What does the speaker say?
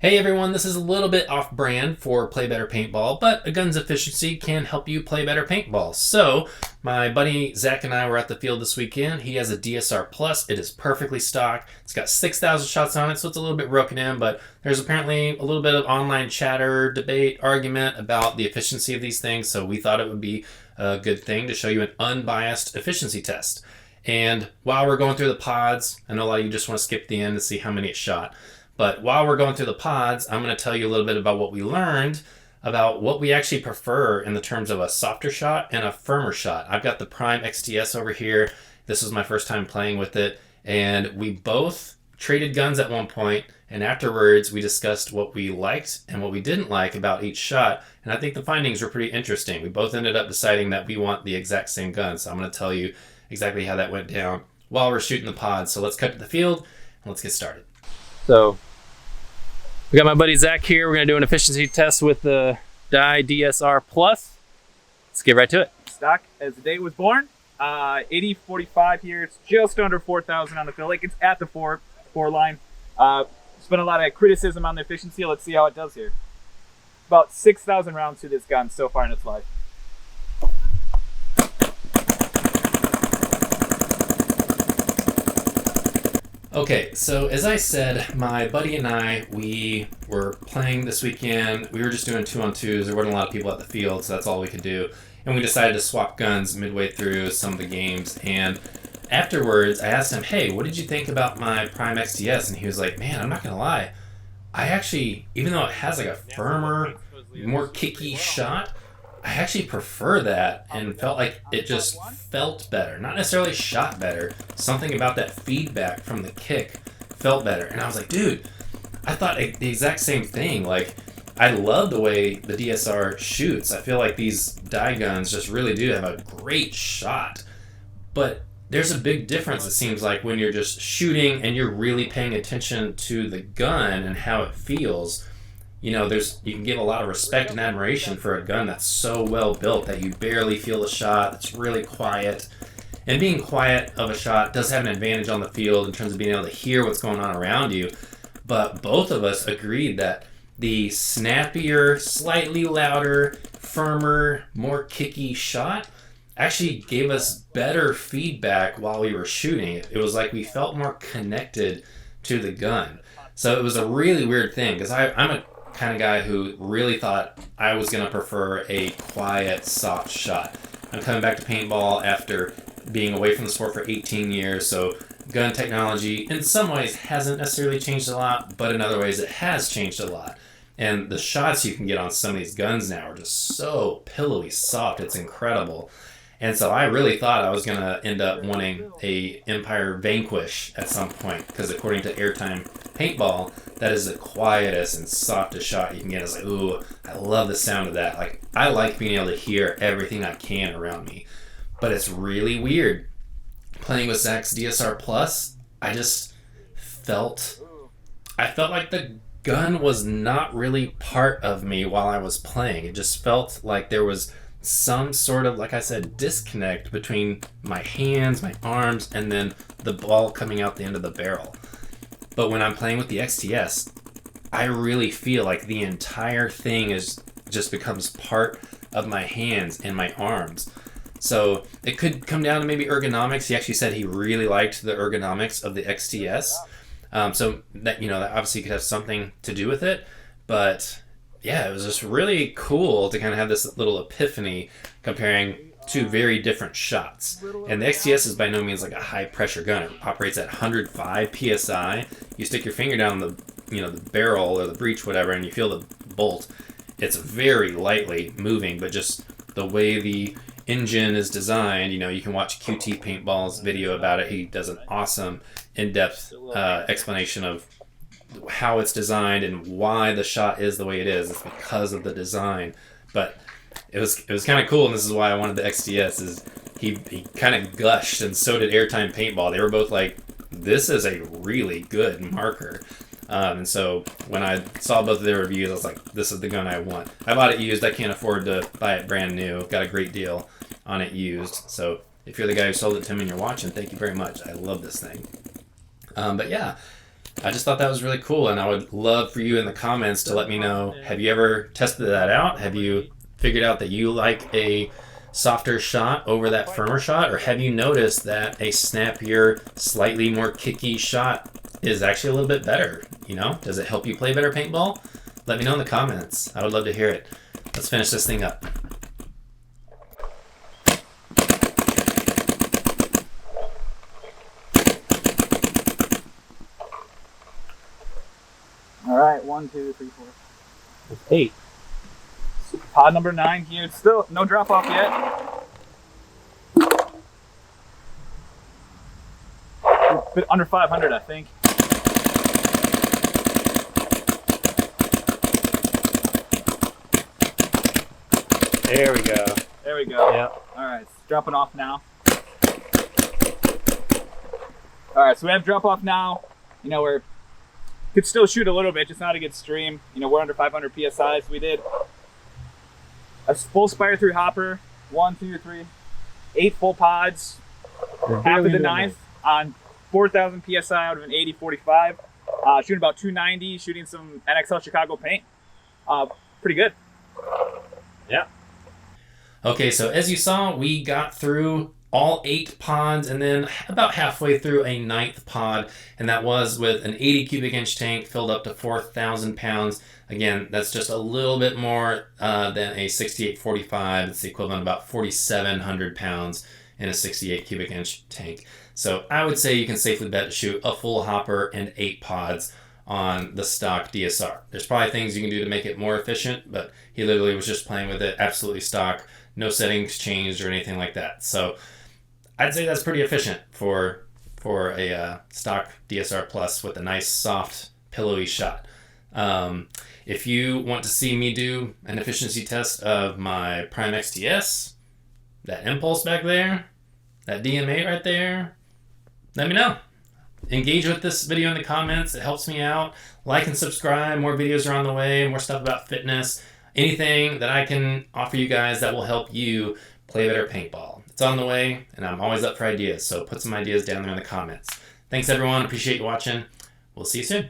Hey everyone, this is a little bit off brand for Play Better Paintball, but a gun's efficiency can help you play better paintball. So, my buddy Zach and I were at the field this weekend. He has a DSR Plus. It is perfectly stock. It's got 6,000 shots on it, so it's a little bit broken in, but there's apparently a little bit of online chatter, debate, argument about the efficiency of these things, so we thought it would be a good thing to show you an unbiased efficiency test. And while we're going through the pods, I know a lot of you just want to skip the end to see how many it shot. But while we're going through the pods, I'm going to tell you a little bit about what we learned about what we actually prefer in the terms of a softer shot and a firmer shot. I've got the Prime XTS over here. This was my first time playing with it. And we both traded guns at one point, and afterwards we discussed what we liked and what we didn't like about each shot. And I think the findings were pretty interesting. We both ended up deciding that we want the exact same gun. So I'm going to tell you exactly how that went down while we're shooting the pods. So let's cut to the field and let's get started. So we got my buddy Zach here. We're gonna do an efficiency test with the DSR Plus. Let's get right to it. Stock as the day it was born. 80-45 here. It's just under 4,000 on the field. Like it's at the four line. There's been a lot of criticism on the efficiency. Let's see how it does here. About 6,000 rounds to this gun so far in its life. Okay, so as I said, my buddy and I, we were playing this weekend. We were just doing 2-on-2s. There weren't a lot of people at the field, so that's all we could do. And we decided to swap guns midway through some of the games. And afterwards, I asked him, hey, what did you think about my Prime XTS? And he was like, man, I'm not going to lie. I actually, even though it has like a firmer, more kicky shot, I actually prefer that and felt like it just felt better. Not necessarily shot better. Something about that feedback from the kick felt better. And I was like, dude, I thought the exact same thing. Like, I love the way the DSR shoots. I feel like these dye guns just really do have a great shot. But there's a big difference, it seems like, when you're just shooting and you're really paying attention to the gun and how it feels. You know, you can give a lot of respect and admiration for a gun that's so well built that you barely feel the shot. It's really quiet. And being quiet of a shot does have an advantage on the field in terms of being able to hear what's going on around you. But both of us agreed that the snappier, slightly louder, firmer, more kicky shot actually gave us better feedback while we were shooting. It was like we felt more connected to the gun. So it was a really weird thing because I'm a kind of guy who really thought I was going to prefer a quiet, soft shot. I'm coming back to paintball after being away from the sport for 18 years, so gun technology in some ways hasn't necessarily changed a lot, but in other ways it has changed a lot. And the shots you can get on some of these guns now are just so pillowy soft, it's incredible. And so I really thought I was going to end up wanting a Empire Vanquish at some point, because according to Airtime Paintball, that is the quietest and softest shot you can get. I was like, ooh, I love the sound of that. Like, I like being able to hear everything I can around me. But it's really weird. Playing with Zach's DSR Plus, I felt like the gun was not really part of me while I was playing. It just felt like there was some sort of, like I said, disconnect between my hands, my arms, and then the ball coming out the end of the barrel. But when I'm playing with the XTS, I really feel like the entire thing just becomes part of my hands and my arms. So it could come down to maybe ergonomics. He actually said he really liked the ergonomics of the XTS. So that, that obviously could have something to do with it. But yeah, it was just really cool to kind of have this little epiphany comparing two very different shots. And the XTS is by no means like a high pressure gun. It operates at 105 PSI. You stick your finger down the barrel or the breech, whatever, and you feel the bolt. It's very lightly moving, but just the way the engine is designed, you can watch QT Paintball's video about it. He does an awesome in-depth explanation of how it's designed and why the shot is the way it is. It's because of the design. But it was kind of cool, and this is why I wanted the XTS. Is he kind of gushed, and so did Airtime Paintball. They were both like, this is a really good marker. And so when I saw both of their reviews, I was like, this is the gun I want. I bought it used. I can't afford to buy it brand new. Got a great deal on it used. So if you're the guy who sold it to me and you're watching, thank you very much. I love this thing. But yeah, I just thought that was really cool, and I would love for you in the comments to let me know, have you ever tested that out? Have you figured out that you like a softer shot over that firmer shot, or have you noticed that a snappier, slightly more kicky shot is actually a little bit better? You know, does it help you play better paintball? Let me know in the comments. I would love to hear it. Let's finish this thing up. All right, 1, 2, 3, 4. That's 8. Pod number 9 here. Still no drop off yet. A bit under 500, I think. There we go. There we go. Yep. All right, it's dropping off now. All right, so we have drop off now. You know, we're could still shoot a little bit, just not a good stream. You know, we're under 500 psi, so we did a full spire through hopper, 1, 2, 3, 8 full pods, half of the 9th on 4,000 psi out of an 80-45. Shooting about 290, shooting some NXL Chicago paint. Pretty good. Yeah. Okay, so as you saw, we got through all 8 pods and then about halfway through a 9th pod, and that was with an 80 cubic inch tank filled up to 4,000 pounds. Again, that's just a little bit more than a 68-45. It's the equivalent of about 4,700 pounds in a 68 cubic inch tank. So I would say you can safely bet to shoot a full hopper and 8 pods on the stock DSR. There's probably things you can do to make it more efficient, but he literally was just playing with it absolutely stock, no settings changed or anything like that. So I'd say that's pretty efficient for a stock DSR Plus with a nice, soft, pillowy shot. If you want to see me do an efficiency test of my Prime XTS, that Impulse back there, that DM8 right there, let me know. Engage with this video in the comments. It helps me out. Like and subscribe. More videos are on the way. More stuff about fitness. Anything that I can offer you guys that will help you play better paintball. It's on the way, and I'm always up for ideas. So put some ideas down there in the comments. Thanks, everyone. Appreciate you watching. We'll see you soon.